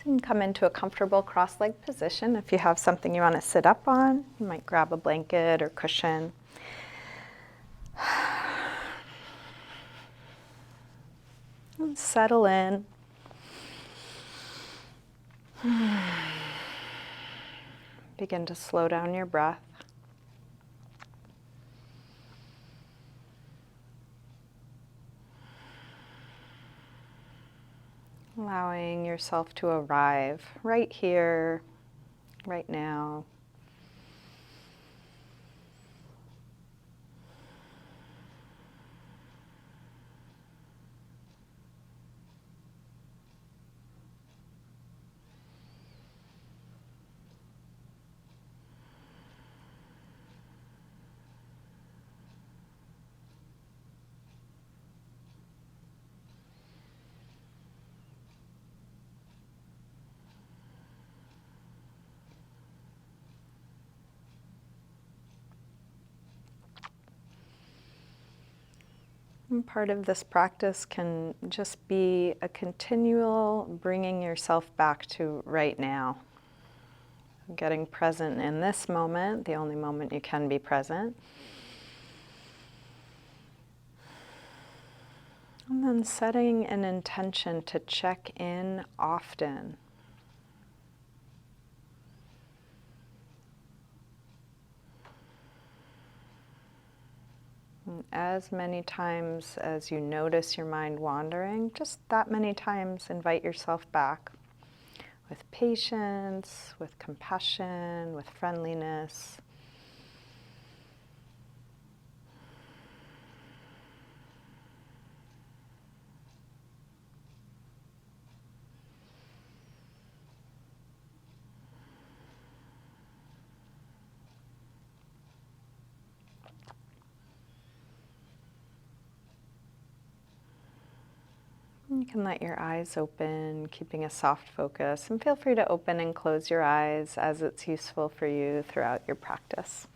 You can come into a comfortable cross-legged position. If you have something you want to sit up on, you might grab a blanket or cushion. And settle in. Begin to slow down your breath. Allowing yourself to arrive right here, right now. And part of this practice can just be a continual bringing yourself back to right now. Getting present in this moment, the only moment you can be present. And then setting an intention to check in often. And as many times as you notice your mind wandering, just that many times invite yourself back with patience, with compassion, with friendliness. You can let your eyes open, keeping a soft focus, and feel free to open and close your eyes as it's useful for you throughout your practice.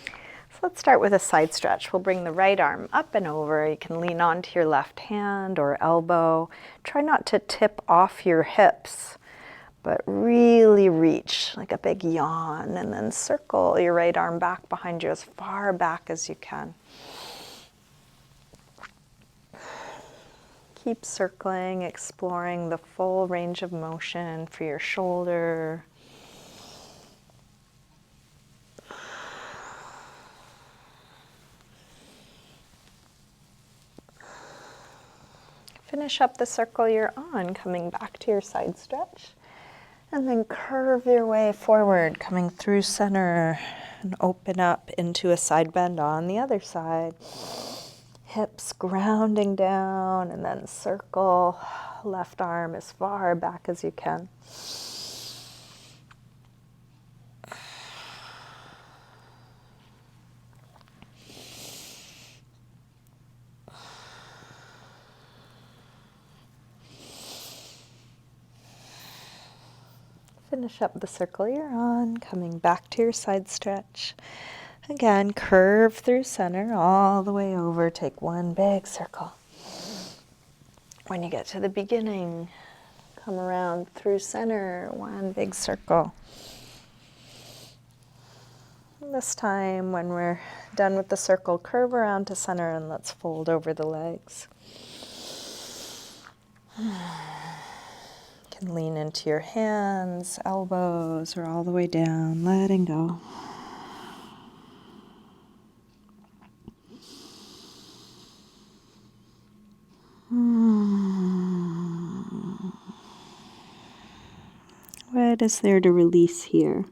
So let's start with a side stretch. We'll bring the right arm up and over. You can lean onto your left hand or elbow. Try not to tip off your hips, but really reach like a big yawn, and then circle your right arm back behind you as far back as you can. Keep circling, exploring the full range of motion for your shoulder. Finish up the circle you're on, coming back to your side stretch. And then curve your way forward, coming through center, and open up into a side bend on the other side. Hips grounding down, and then circle left arm as far back as you can. Finish up the circle you're on, coming back to your side stretch. Again, curve through center all the way over. Take one big circle. When you get to the beginning, come around through center, one big circle. This time, when we're done with the circle, curve around to center and let's fold over the legs. You can lean into your hands, elbows, or all the way down, letting go. What is there to release here?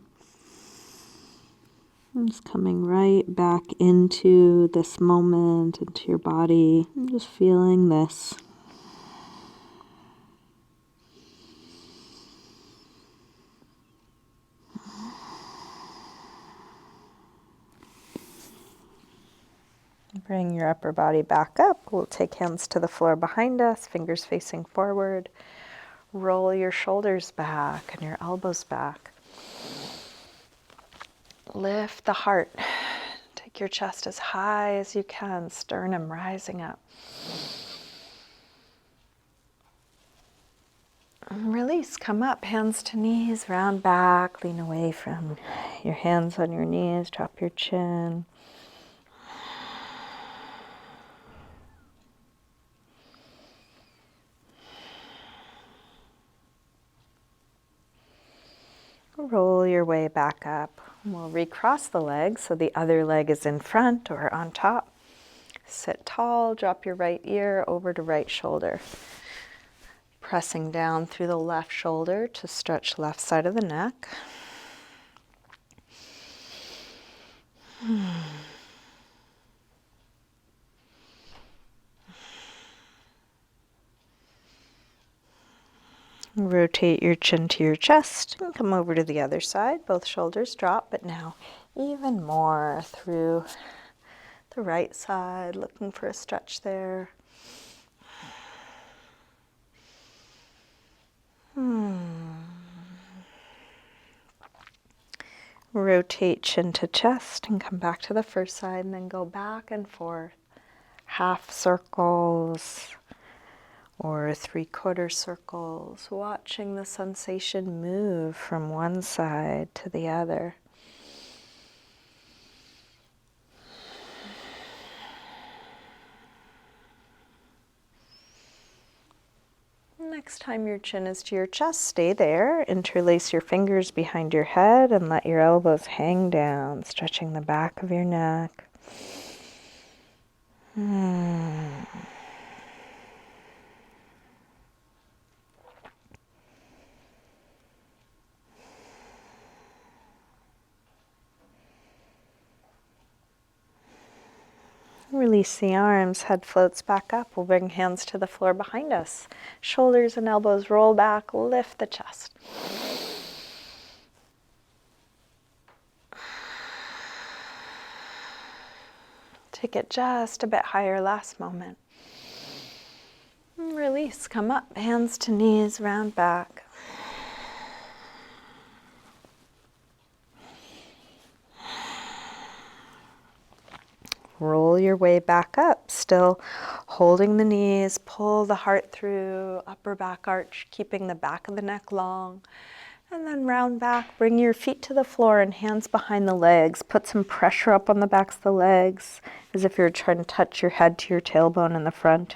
I'm just coming right back into this moment, into your body. I'm just feeling this. Bring your upper body back up. We'll take hands to the floor behind us, fingers facing forward. Roll your shoulders back and your elbows back. Lift the heart. Take your chest as high as you can, sternum rising up. Release, come up, hands to knees, round back, lean away from your hands on your knees, drop your chin. Roll your way back up. We'll recross the legs so the other leg is in front or on top. Sit tall, drop your right ear over to right shoulder. Pressing down through the left shoulder to stretch left side of the neck. Rotate your chin to your chest and come over to the other side. Both shoulders drop, but now even more through the right side, looking for a stretch there. Rotate chin to chest and come back to the first side and then go back and forth. Half circles or 3/4 circles, watching the sensation move from one side to the other. Next time your chin is to your chest, stay there. Interlace your fingers behind your head and let your elbows hang down, stretching the back of your neck. Release the arms, head floats back up. We'll bring hands to the floor behind us. Shoulders and elbows roll back, lift the chest. Take it just a bit higher last moment. Release, come up, hands to knees, round back. Roll your way back up, still holding the knees, pull the heart through, upper back arch, keeping the back of the neck long. And then round back, bring your feet to the floor and hands behind the legs. Put some pressure up on the backs of the legs, as if you're trying to touch your head to your tailbone in the front.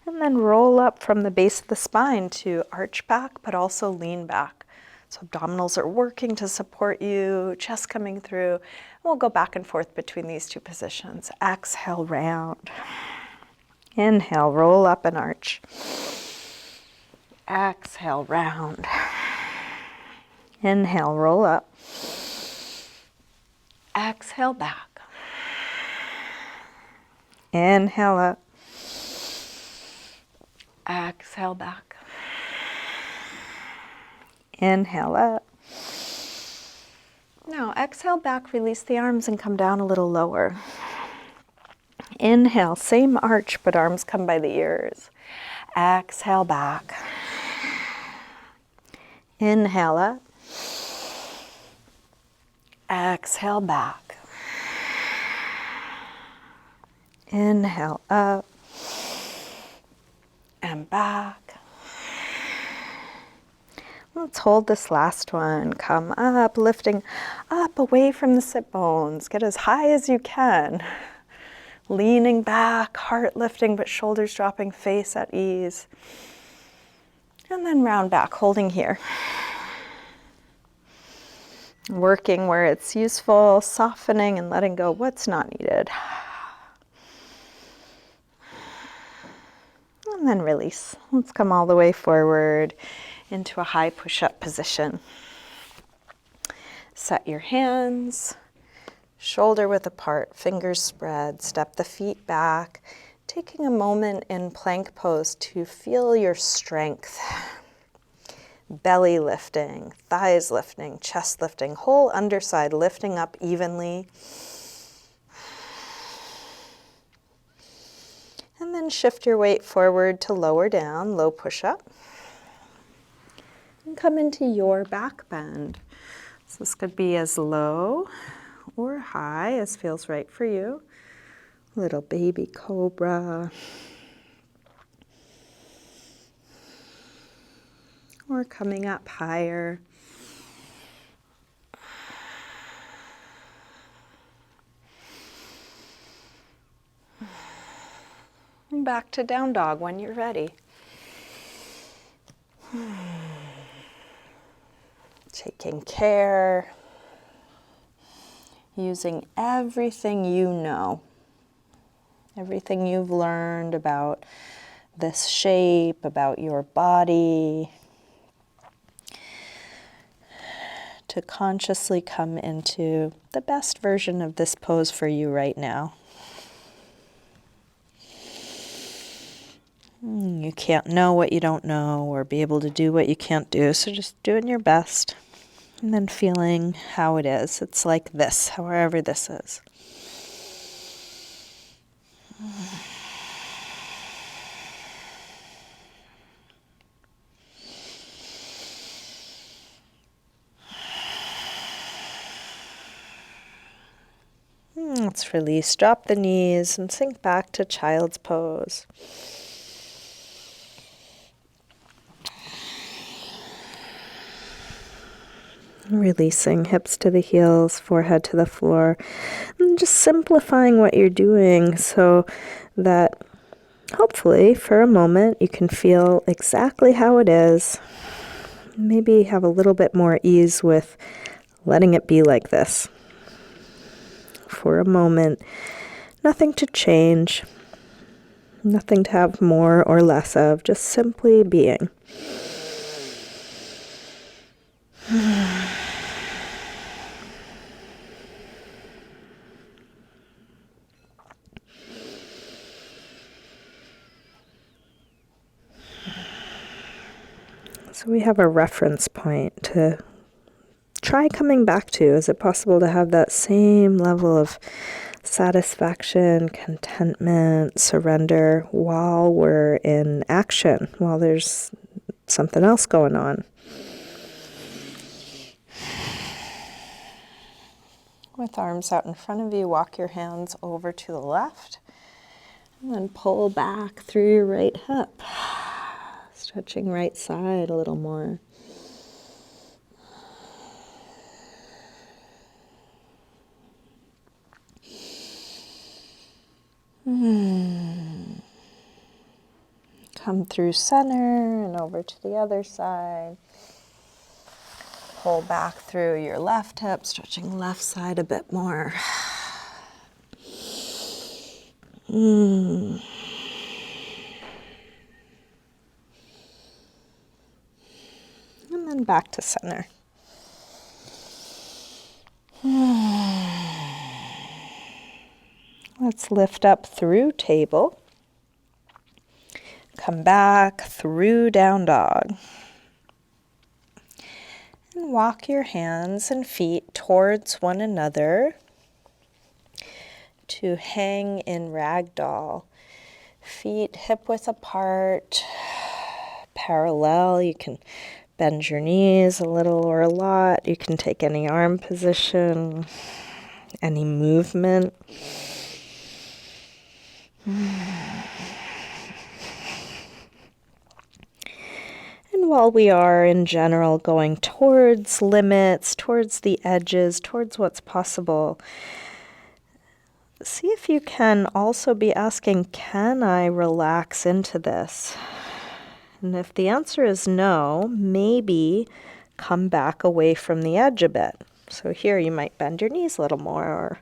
And then roll up from the base of the spine to arch back, but also lean back. So abdominals are working to support you, chest coming through. We'll go back and forth between these two positions. Exhale, round. Inhale, roll up and arch. Exhale, round. Inhale, roll up. Exhale, back. Inhale up. Exhale, back. Inhale up. Now exhale back, release the arms and come down a little lower. Inhale, same arch, but arms come by the ears. Exhale back. Inhale up. Exhale back. Inhale up and back. Let's hold this last one. Come up, lifting up away from the sit bones. Get as high as you can. Leaning back, heart lifting, but shoulders dropping, face at ease. And then round back, holding here. Working where it's useful, softening and letting go what's not needed. And then release. Let's come all the way forward into a high push-up position. Set your hands, shoulder width apart, fingers spread, step the feet back, taking a moment in plank pose to feel your strength. Belly lifting, thighs lifting, chest lifting, whole underside lifting up evenly. And then shift your weight forward to lower down, low push-up. And come into your back bend. So this could be as low or high as feels right for you. Little baby cobra. or coming up higher. And back to down dog when you're ready. Taking care, using everything you know, everything you've learned about this shape, about your body, to consciously come into the best version of this pose for you right now. You can't know what you don't know or be able to do what you can't do, so just doing your best and then feeling how it is. It's like this, however this is. Let's release, drop the knees and sink back to child's pose. Releasing hips to the heels, forehead to the floor, and just simplifying what you're doing so that hopefully for a moment you can feel exactly how it is. Maybe have a little bit more ease with letting it be like this. For a moment, nothing to change, nothing to have more or less of, just simply being. So we have a reference point to try coming back to. Is it possible to have that same level of satisfaction, contentment, surrender while we're in action, while there's something else going on? With arms out in front of you, walk your hands over to the left and then pull back through your right hip. Stretching right side a little more. Come through center and over to the other side. Pull back through your left hip, stretching left side a bit more. And then back to center. Let's lift up through table. Come back through down dog. And walk your hands and feet towards one another to hang in ragdoll. Feet hip width apart, parallel. You can bend your knees a little or a lot. You can take any arm position, any movement. And while we are in general going towards limits, towards the edges, towards what's possible, see if you can also be asking, can I relax into this? And if the answer is no, maybe come back away from the edge a bit. So here you might bend your knees a little more or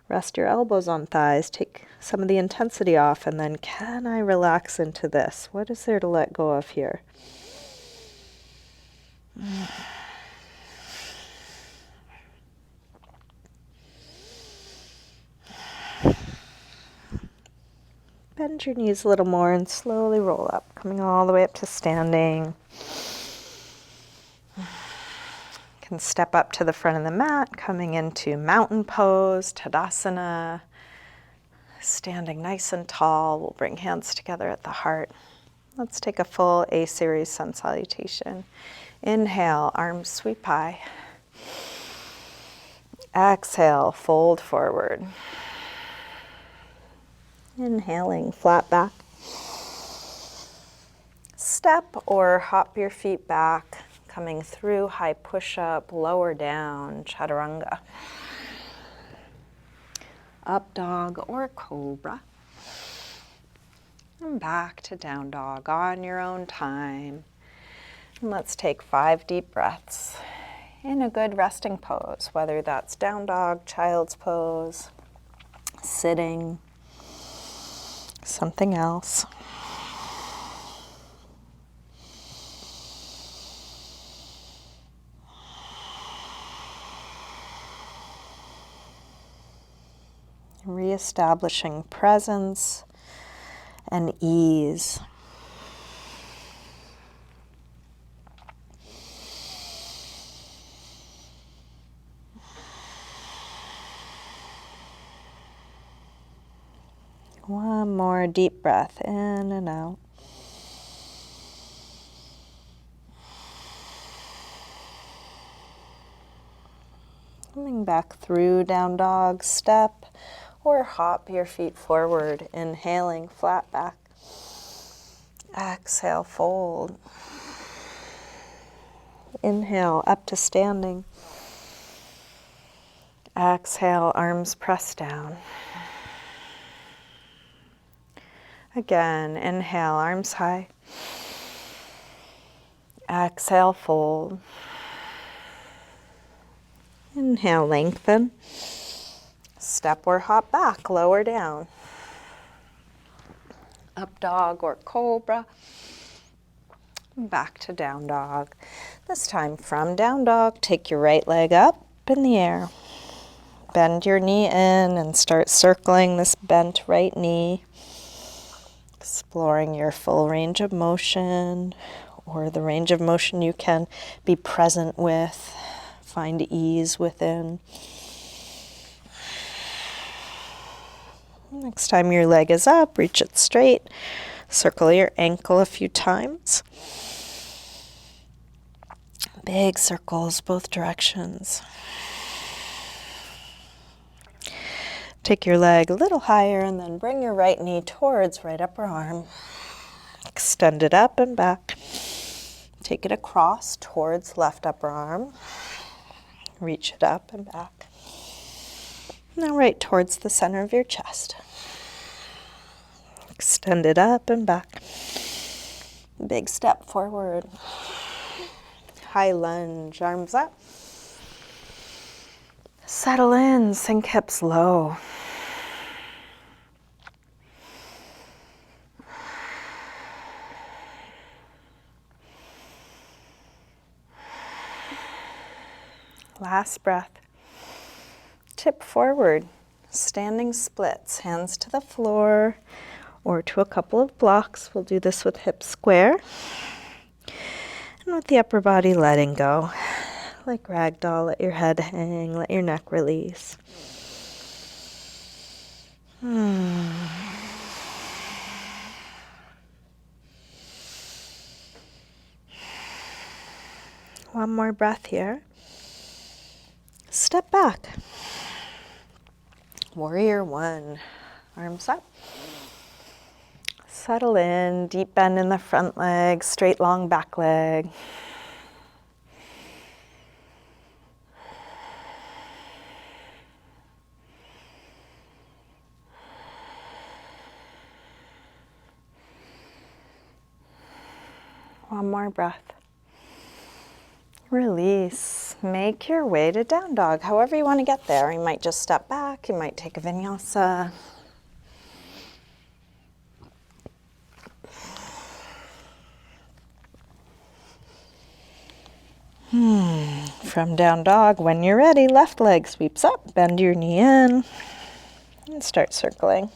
rest your elbows on thighs, take some of the intensity off, and then can I relax into this? What is there to let go of here? Bend your knees a little more and slowly roll up, coming all the way up to standing. You can step up to the front of the mat, coming into mountain pose, Tadasana. Standing nice and tall, we'll bring hands together at the heart. Let's take a full A-series sun salutation. Inhale, arms sweep high. Exhale, fold forward. Inhaling, flat back. Step or hop your feet back, coming through high push-up, lower down, chaturanga. Up dog or cobra. And back to down dog on your own time. And let's take 5 deep breaths in a good resting pose, whether that's down dog, child's pose, sitting, something else. Reestablishing presence and ease. One more deep breath in and out. Coming back through down dog, step or hop your feet forward, inhaling flat back. Exhale, fold. Inhale, up to standing. Exhale, arms press down. Again, inhale, arms high. Exhale, fold. Inhale, lengthen. Step or hop back, lower down. Up dog or cobra. Back to down dog. This time from down dog, take your right leg up in the air. Bend your knee in and start circling this bent right knee. Exploring your full range of motion, or the range of motion you can be present with. Find ease within. Next time your leg is up, reach it straight. Circle your ankle a few times. Big circles both directions. Take your leg a little higher and then bring your right knee towards right upper arm. Extend it up and back. Take it across towards left upper arm. Reach it up and back. Now right towards the center of your chest. Extend it up and back. Big step forward. High lunge, arms up. Settle in, sink hips low. Last breath. Tip forward, standing splits, hands to the floor or to a couple of blocks. We'll do this with hips square. And with the upper body letting go. Like ragdoll, let your head hang, let your neck release. One more breath here. Step back. Warrior one. Arms up. Settle in, deep bend in the front leg, straight long back leg. One more breath. Release. Make your way to down dog. However you want to get there. You might just step back. You might take a vinyasa. From down dog, when you're ready, left leg sweeps up. Bend your knee in and start circling.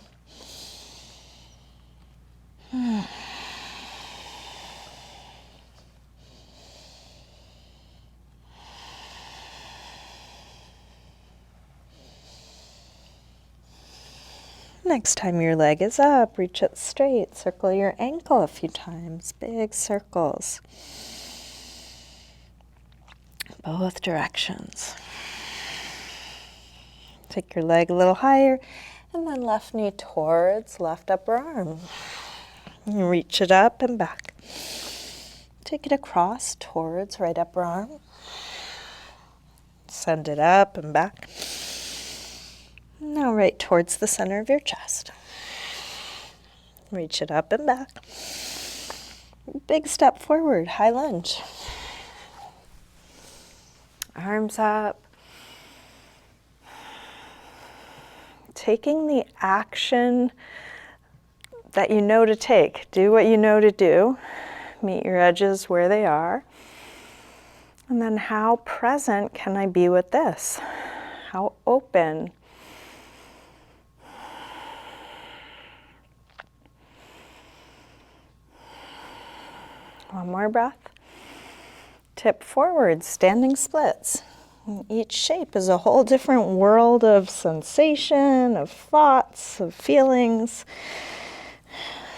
Next time your leg is up, reach it straight. Circle your ankle a few times. Big circles. Both directions. Take your leg a little higher and then left knee towards left upper arm. Reach it up and back. Take it across towards right upper arm. Send it up and back. Now right towards the center of your chest. Reach it up and back. Big step forward, high lunge. Arms up. Taking the action that you know to take. Do what you know to do. Meet your edges where they are. And then how present can I be with this? How open? One more breath. Tip forward, standing splits. And each shape is a whole different world of sensation, of thoughts, of feelings.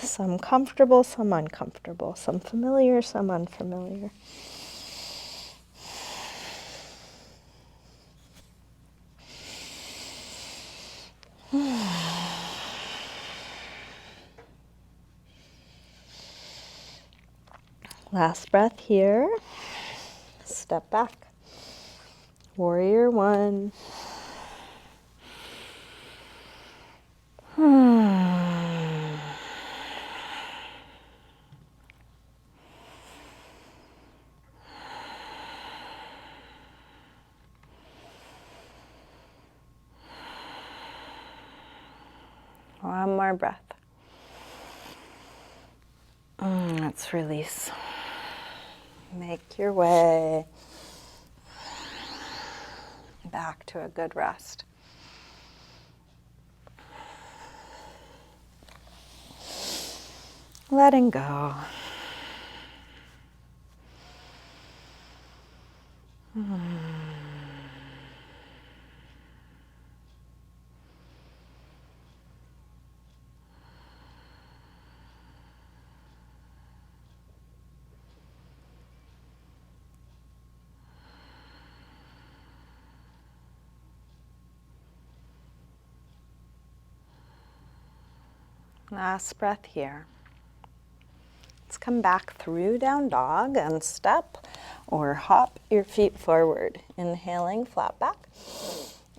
Some comfortable, some uncomfortable. Some familiar, some unfamiliar. Last breath here. Step back. Warrior one. One more breath. Let's release. Make your way back to a good rest. Letting go. Last breath here. Let's come back through down dog and step or hop your feet forward. Inhaling, flat back.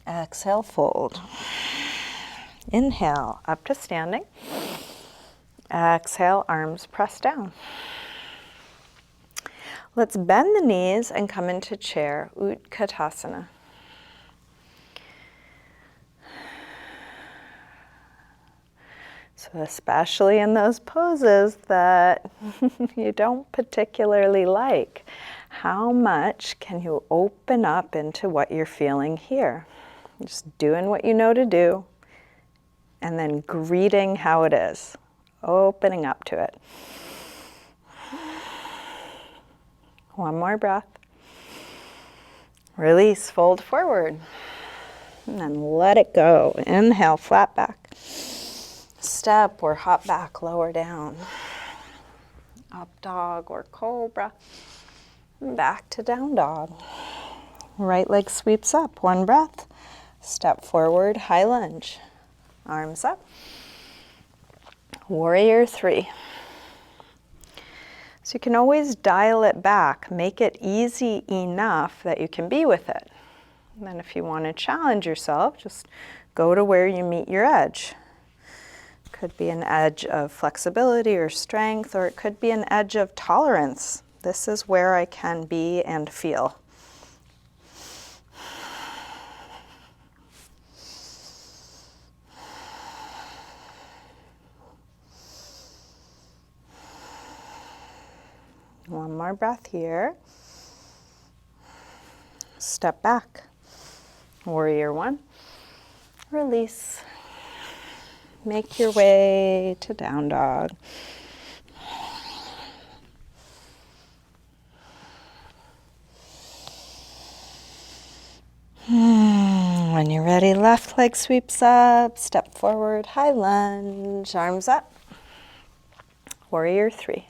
Exhale, fold. Inhale, up to standing. Exhale, arms press down. Let's bend the knees and come into chair, Utkatasana. So especially in those poses that you don't particularly like, how much can you open up into what you're feeling here? Just doing what you know to do, and then greeting how it is, opening up to it. One more breath. Release, fold forward, and then let it go. Inhale, flat back. Step or hop back, lower down. Up dog or cobra. Back to down dog. Right leg sweeps up, one breath. Step forward, high lunge. Arms up. Warrior three. So you can always dial it back, make it easy enough that you can be with it. And then if you want to challenge yourself, just go to where you meet your edge. Could be an edge of flexibility or strength, or it could be an edge of tolerance. This is where I can be and feel. One more breath here. Step back. Warrior one. Release. Make your way to down dog. When you're ready, left leg sweeps up, step forward, high lunge, arms up. Warrior three.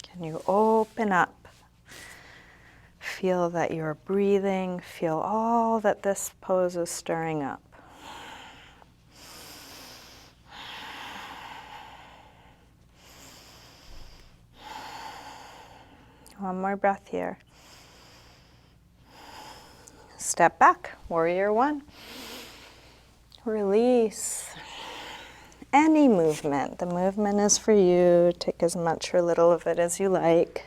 Can you open up? feel that you're breathing. Feel all that this pose is stirring up. One more breath here. Step back, warrior one. Release any movement. The movement is for you. Take as much or little of it as you like.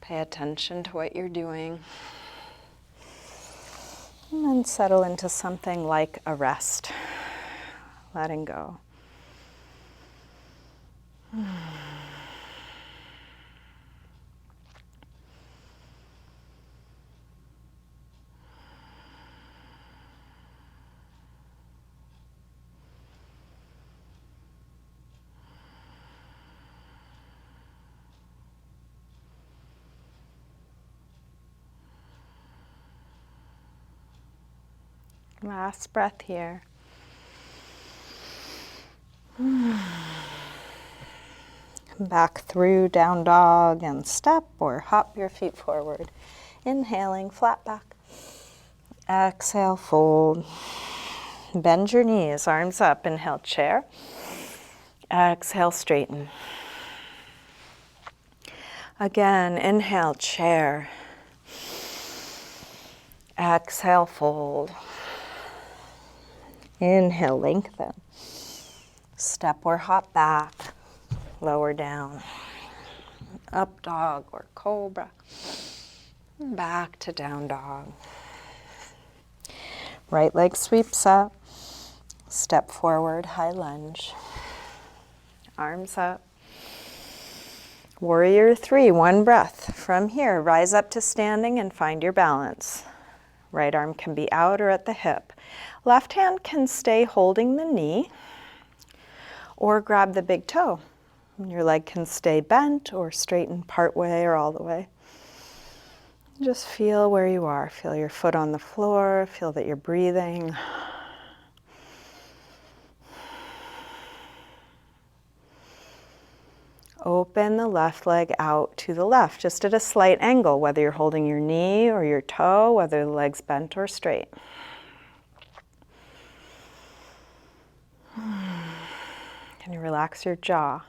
Pay attention to what you're doing. And then settle into something like a rest. Letting go. Last breath here. Come back through down dog and step or hop your feet forward. Inhaling, flat back. Exhale, fold. Bend your knees, arms up. Inhale, chair. Exhale, straighten. Again, inhale, chair. Exhale, fold. Inhale, lengthen. Step or hop back. Lower down. Up dog or cobra. Back to down dog. Right leg sweeps up. Step forward, high lunge. Arms up. Warrior three, one breath. From here, rise up to standing and find your balance. Right arm can be out or at the hip. Left hand can stay holding the knee or grab the big toe. Your leg can stay bent or straighten part way or all the way. Just feel where you are. Feel your foot on the floor. Feel that you're breathing. Open the left leg out to the left, just at a slight angle, whether you're holding your knee or your toe, whether the leg's bent or straight. Can you relax your jaw?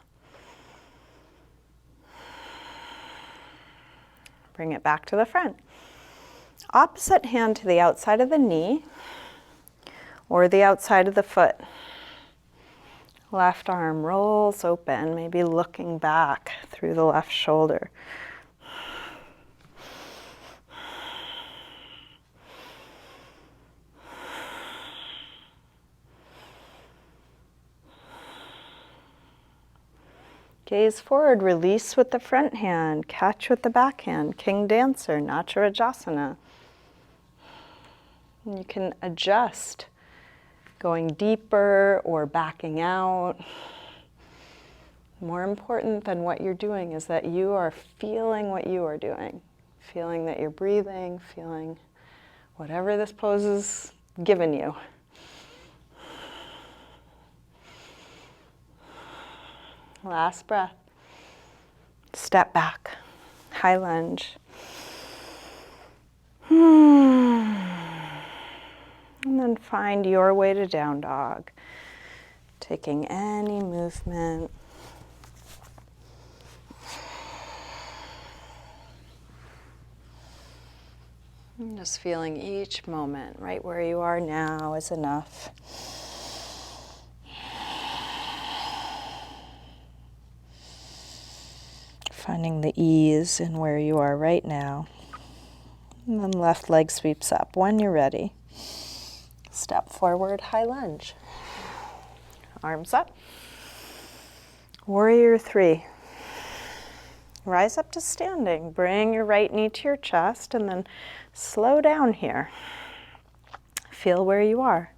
Bring it back to the front. Opposite hand to the outside of the knee or the outside of the foot. Left arm rolls open, maybe looking back through the left shoulder. Gaze forward, release with the front hand, catch with the back hand, King Dancer, Natarajasana. And you can adjust, going deeper or backing out. More important than what you're doing is that you are feeling what you are doing. Feeling that you're breathing, feeling whatever this pose is given you. Last breath. Step back. High lunge. And then find your way to down dog. Taking any movement. And just feeling each moment right where you are now is enough. Finding the ease in where you are right now. And then left leg sweeps up. When you're ready, step forward, high lunge. Arms up. Warrior three. Rise up to standing. Bring your right knee to your chest and then slow down here. Feel where you are.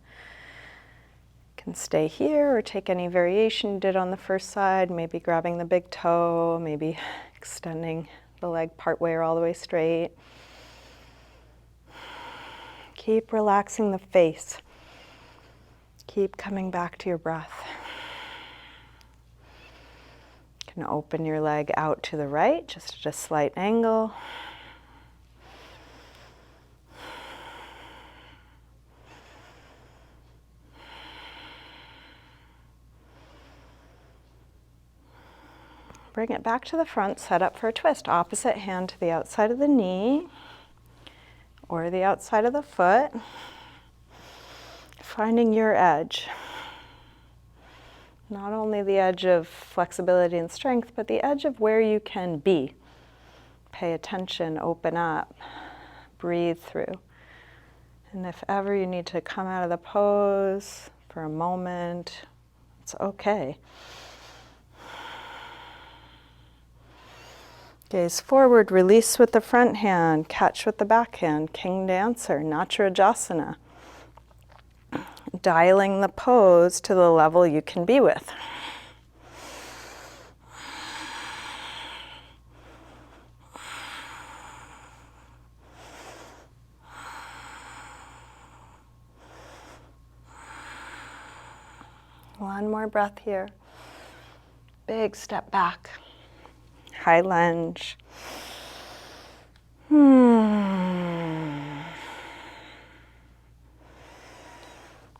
Can stay here or take any variation you did on the first side, maybe grabbing the big toe, maybe extending the leg part way or all the way straight. Keep relaxing the face. Keep coming back to your breath. You can open your leg out to the right, just at a slight angle. Bring it back to the front, set up for a twist. Opposite hand to the outside of the knee or the outside of the foot. Finding your edge. Not only the edge of flexibility and strength, but the edge of where you can be. Pay attention, open up, breathe through. And if ever you need to come out of the pose for a moment, it's okay. Gaze forward, release with the front hand, catch with the back hand, King Dancer, Natrajasana. Dialing the pose to the level you can be with. One more breath here. Big step back. High lunge.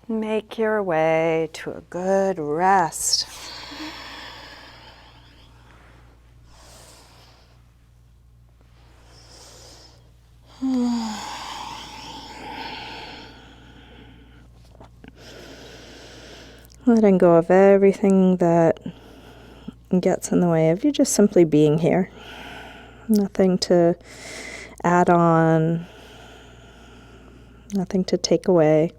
Make your way to a good rest. Letting go of everything that gets in the way of you just simply being here. Nothing to add on, nothing to take away.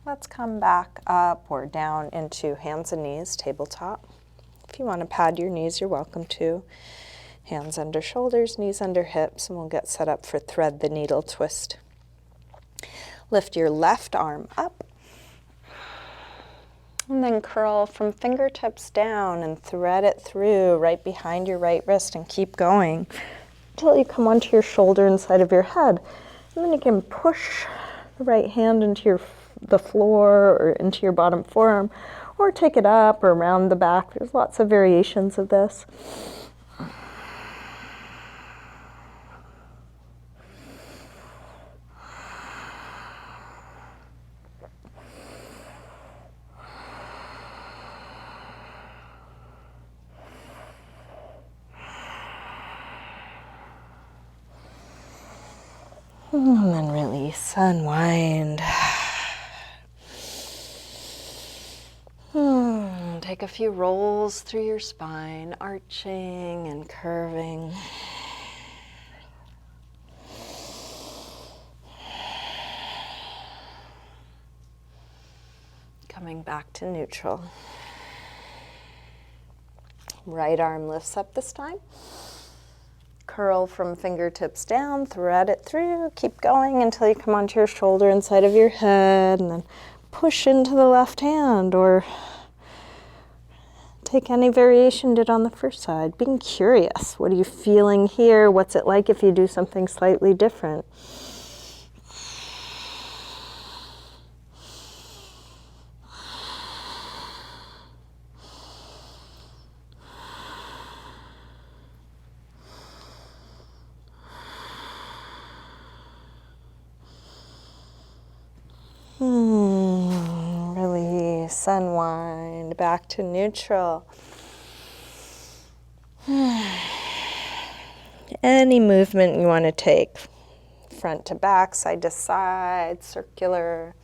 Let's come back up or down into hands and knees, tabletop. If you want to pad your knees, you're welcome to. Hands under shoulders, knees under hips, and we'll get set up for thread the needle twist. Lift your left arm up, and then curl from fingertips down and thread it through right behind your right wrist and keep going until you come onto your shoulder inside of your head. And then you can push the right hand into the floor or into your bottom forearm, or take it up or around the back. There's lots of variations of this. And then release, unwind. Take a few rolls through your spine, arching and curving. Coming back to neutral. Right arm lifts up this time. Curl from fingertips down, thread it through, keep going until you come onto your shoulder inside of your head, and then push into the left hand, or take any variation you did on the first side. Being curious. What are you feeling here? What's it like if you do something slightly different? Release, unwind, back to neutral. Any movement you want to take, front to back, side to side, circular.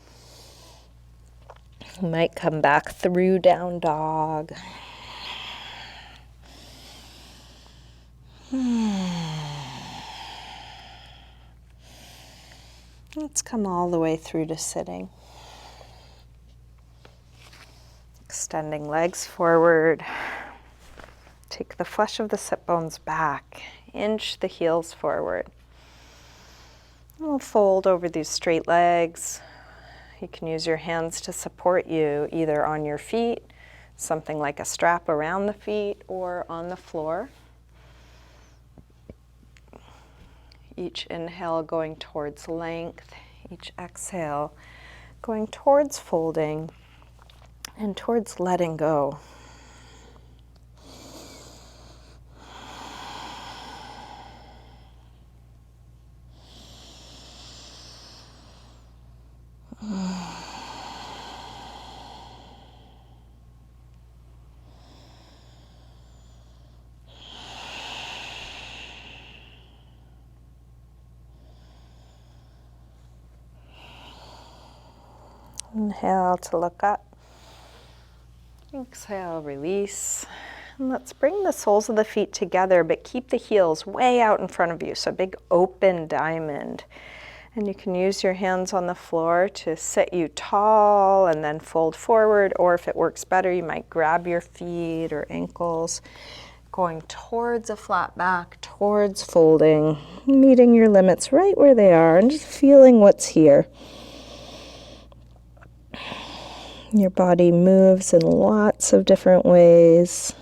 You might come back through down dog. Let's come all the way through to sitting. Extending legs forward. Take the flesh of the sit bones back. Inch the heels forward. We'll fold over these straight legs. You can use your hands to support you either on your feet, something like a strap around the feet, or on the floor. Each inhale going towards length, each exhale going towards folding and towards letting go. Inhale to look up. Exhale, release. And let's bring the soles of the feet together, but keep the heels way out in front of you. So big open diamond. And you can use your hands on the floor to sit you tall and then fold forward. Or if it works better, you might grab your feet or ankles, going towards a flat back, towards folding, meeting your limits right where they are and just feeling what's here. Your body moves in lots of different ways,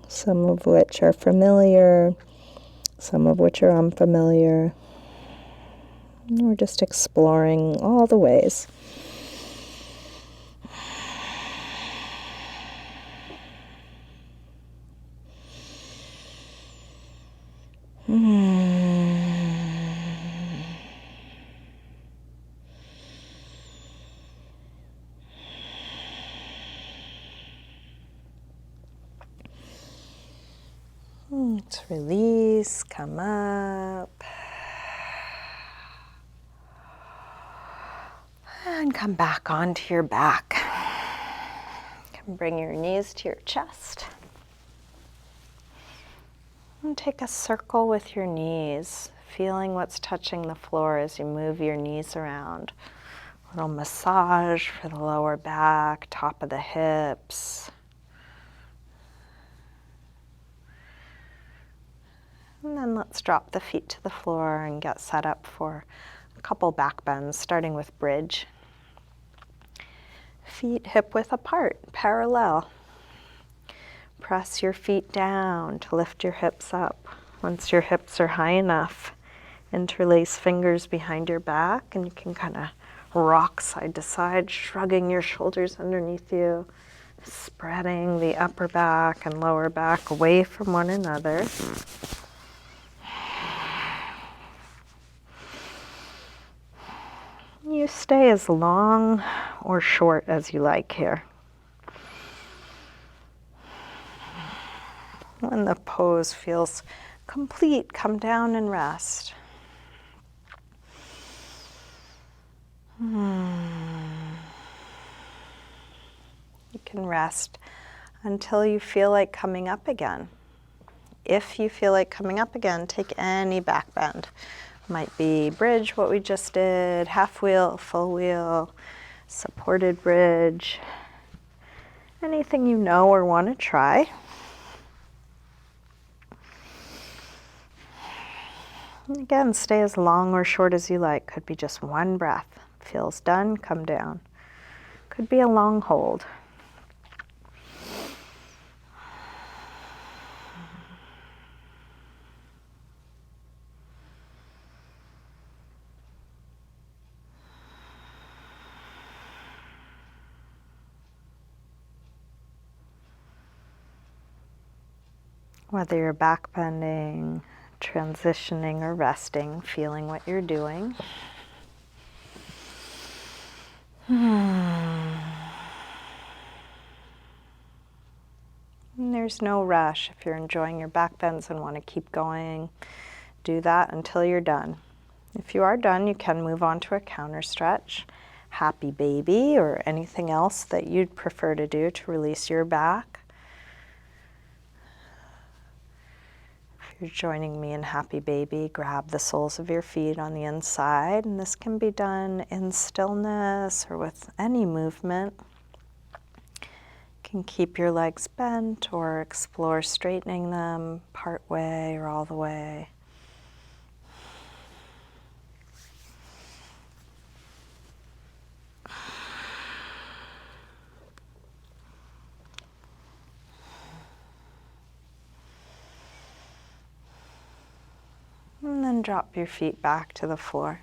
some of which are familiar, some of which are unfamiliar. We're just exploring all the ways. Let's release, come up. And come back onto your back. You can bring your knees to your chest. And take a circle with your knees, feeling what's touching the floor as you move your knees around. A little massage for the lower back, top of the hips. And then let's drop the feet to the floor and get set up for a couple back bends, starting with bridge. Feet hip width apart, parallel. Press your feet down to lift your hips up. Once your hips are high enough, interlace fingers behind your back and you can kind of rock side to side, shrugging your shoulders underneath you, spreading the upper back and lower back away from one another. You stay as long or short as you like here. When the pose feels complete, come down and rest. You can rest until you feel like coming up again. If you feel like coming up again, take any back bend. Might be bridge, what we just did, half wheel, full wheel, supported bridge. Anything you know or want to try. And again, stay as long or short as you like. Could be just one breath. Feels done, come down. Could be a long hold. Whether you're back bending, transitioning, or resting, feeling what you're doing. And there's no rush. If you're enjoying your back bends and want to keep going, do that until you're done. If you are done, you can move on to a counter stretch, happy baby, or anything else that you'd prefer to do to release your back. If you're joining me in happy baby, grab the soles of your feet on the inside, and this can be done in stillness or with any movement. You can keep your legs bent or explore straightening them part way or all the way. And then drop your feet back to the floor.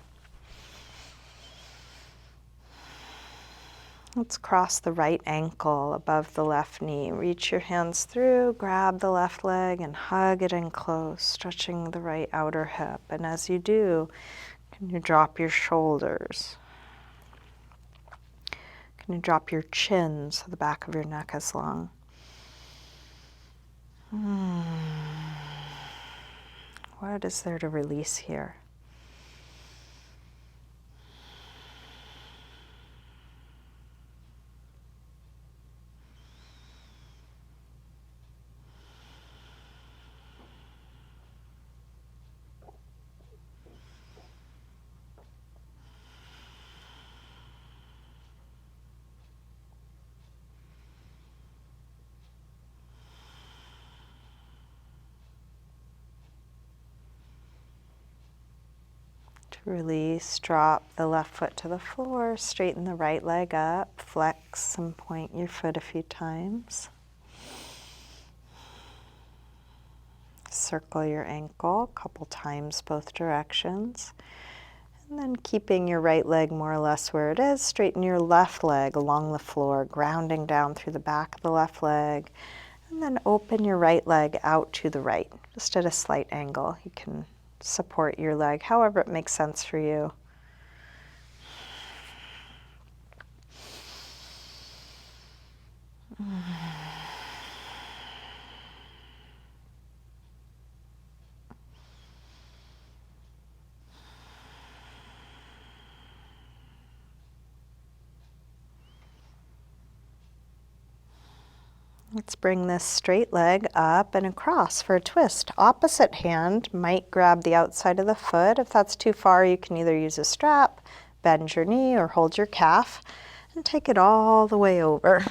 Let's cross the right ankle above the left knee. Reach your hands through, grab the left leg and hug it in close, stretching the right outer hip. And as you do, can you drop your shoulders? Can you drop your chin so the back of your neck is long? What is there to release here? To release, drop the left foot to the floor, straighten the right leg up, flex and point your foot a few times. Circle your ankle a couple times both directions. And then keeping your right leg more or less where it is, straighten your left leg along the floor, grounding down through the back of the left leg. And then open your right leg out to the right, just at a slight angle. You can support your leg however it makes sense for you. Let's bring this straight leg up and across for a twist. Opposite hand might grab the outside of the foot. If that's too far, you can either use a strap, bend your knee, or hold your calf and take it all the way over.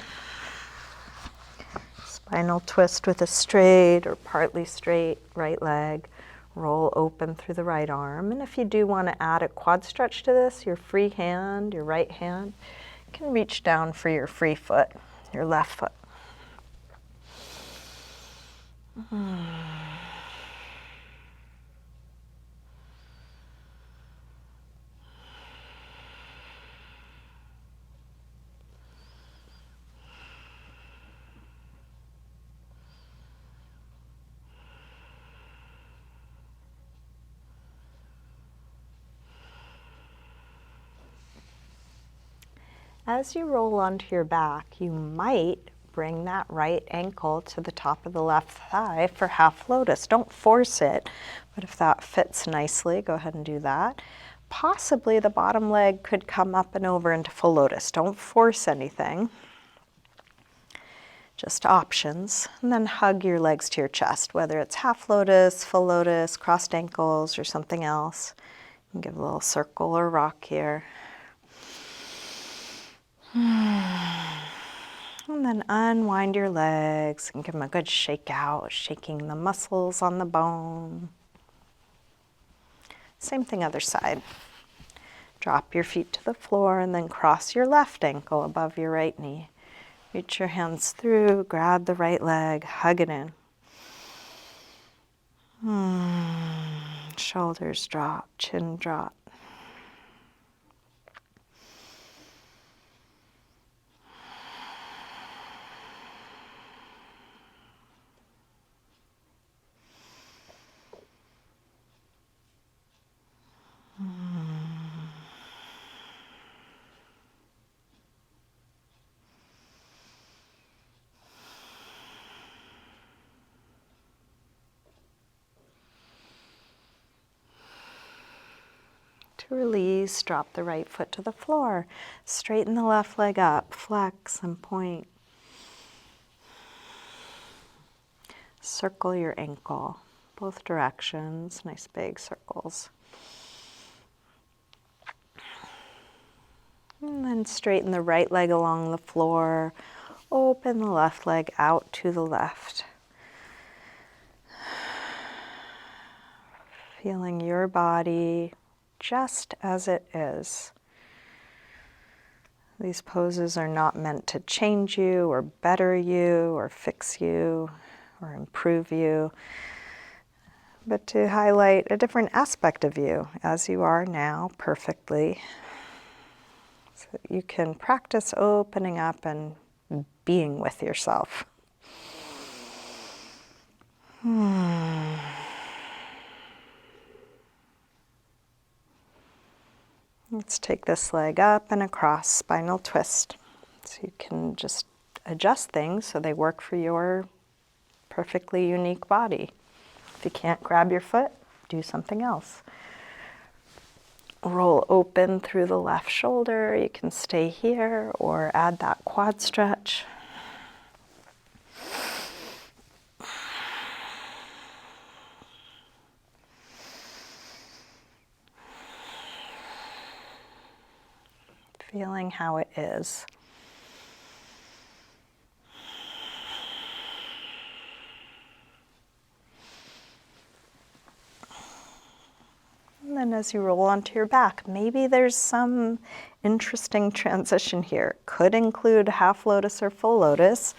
Spinal twist with a straight or partly straight right leg. Roll open through the right arm. And if you do want to add a quad stretch to this, your free hand, your right hand, can reach down for your free foot, your left foot. As you roll onto your back, you might bring that right ankle to the top of the left thigh for half lotus. Don't force it, but if that fits nicely, go ahead and do that. Possibly the bottom leg could come up and over into full lotus. Don't force anything, just options. And then hug your legs to your chest, whether it's half lotus, full lotus, crossed ankles, or something else. And give a little circle or rock here. And then unwind your legs and give them a good shake out, shaking the muscles on the bone. Same thing other side. Drop your feet to the floor and then cross your left ankle above your right knee. Reach your hands through, grab the right leg, hug it in. Shoulders drop, chin drop. To release, drop the right foot to the floor. Straighten the left leg up, flex and point. Circle your ankle, both directions, nice big circles. And then straighten the right leg along the floor. Open the left leg out to the left. Feeling your body just as it is. These poses are not meant to change you or better you or fix you or improve you, but to highlight a different aspect of you as you are now perfectly. So that you can practice opening up and being with yourself. Let's take this leg up and across, spinal twist. So you can just adjust things so they work for your perfectly unique body. If you can't grab your foot, do something else. Roll open through the left shoulder. You can stay here or add that quad stretch. Feeling how it is. And then as you roll onto your back, maybe there's some interesting transition here. Could include half lotus or full lotus,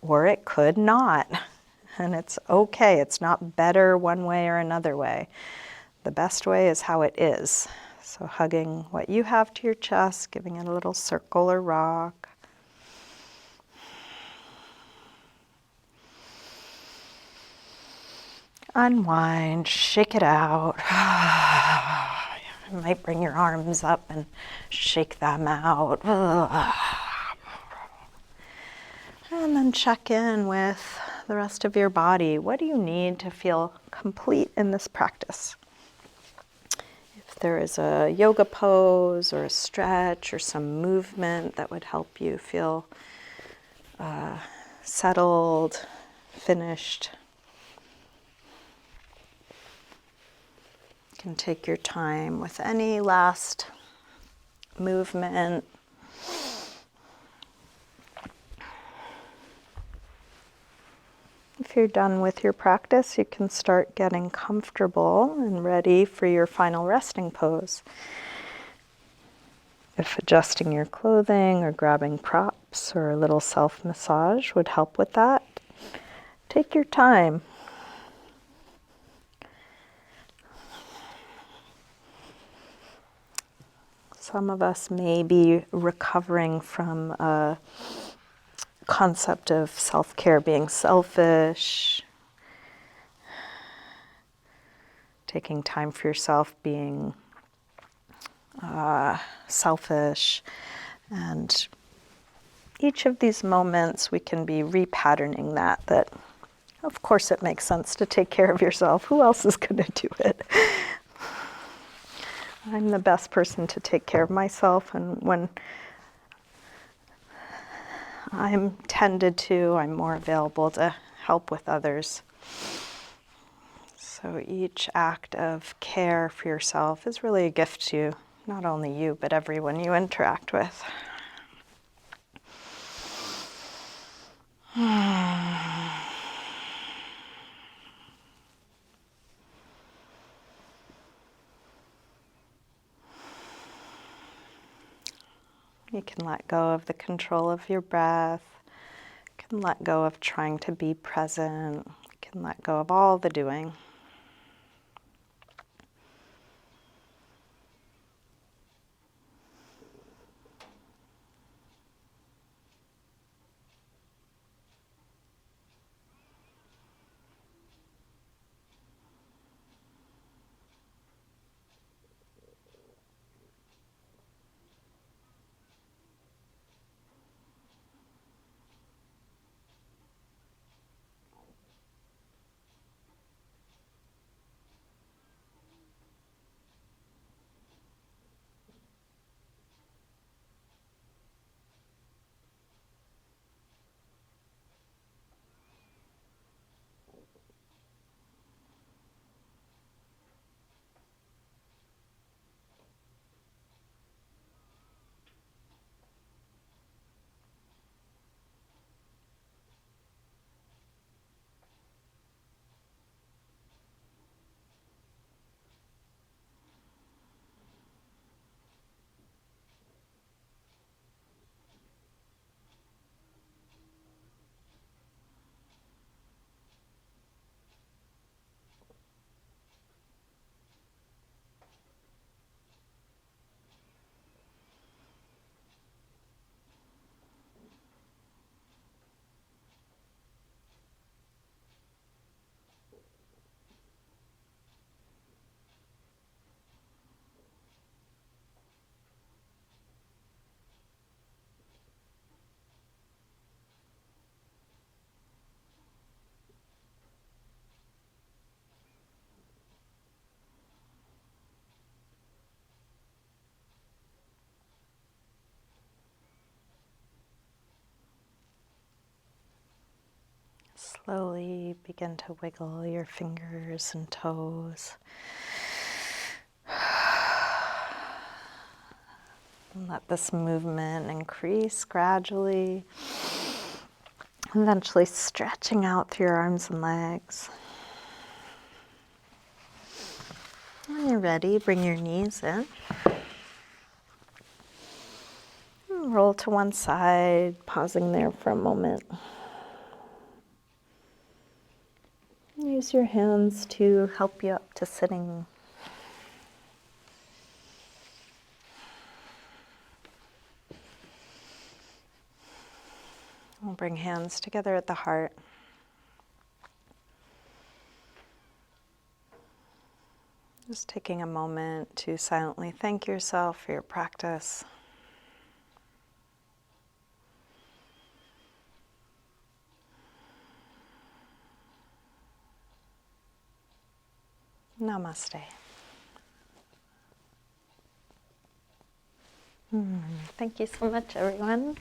or it could not. And it's okay. It's not better one way or another way. The best way is how it is. So hugging what you have to your chest, giving it a little circle or rock. Unwind, shake it out. You might bring your arms up and shake them out. And then check in with the rest of your body. What do you need to feel complete in this practice? If there is a yoga pose or a stretch or some movement that would help you feel settled, finished, you can take your time with any last movement. If you're done with your practice, you can start getting comfortable and ready for your final resting pose. If adjusting your clothing or grabbing props or a little self-massage would help with that, take your time. Some of us may be recovering from a concept of self-care being selfish, taking time for yourself being selfish, and each of these moments we can be repatterning that of course it makes sense to take care of yourself. Who else is going to do it? I'm the best person to take care of myself, and when I'm tended to, I'm more available to help with others. So each act of care for yourself is really a gift to not only you, but everyone you interact with. You can let go of the control of your breath. You can let go of trying to be present. You can let go of all the doing. Slowly begin to wiggle your fingers and toes. And let this movement increase gradually, eventually stretching out through your arms and legs. When you're ready, bring your knees in. And roll to one side, pausing there for a moment. Use your hands to help you up to sitting. We'll bring hands together at the heart. Just taking a moment to silently thank yourself for your practice. Namaste. Thank you so much, everyone.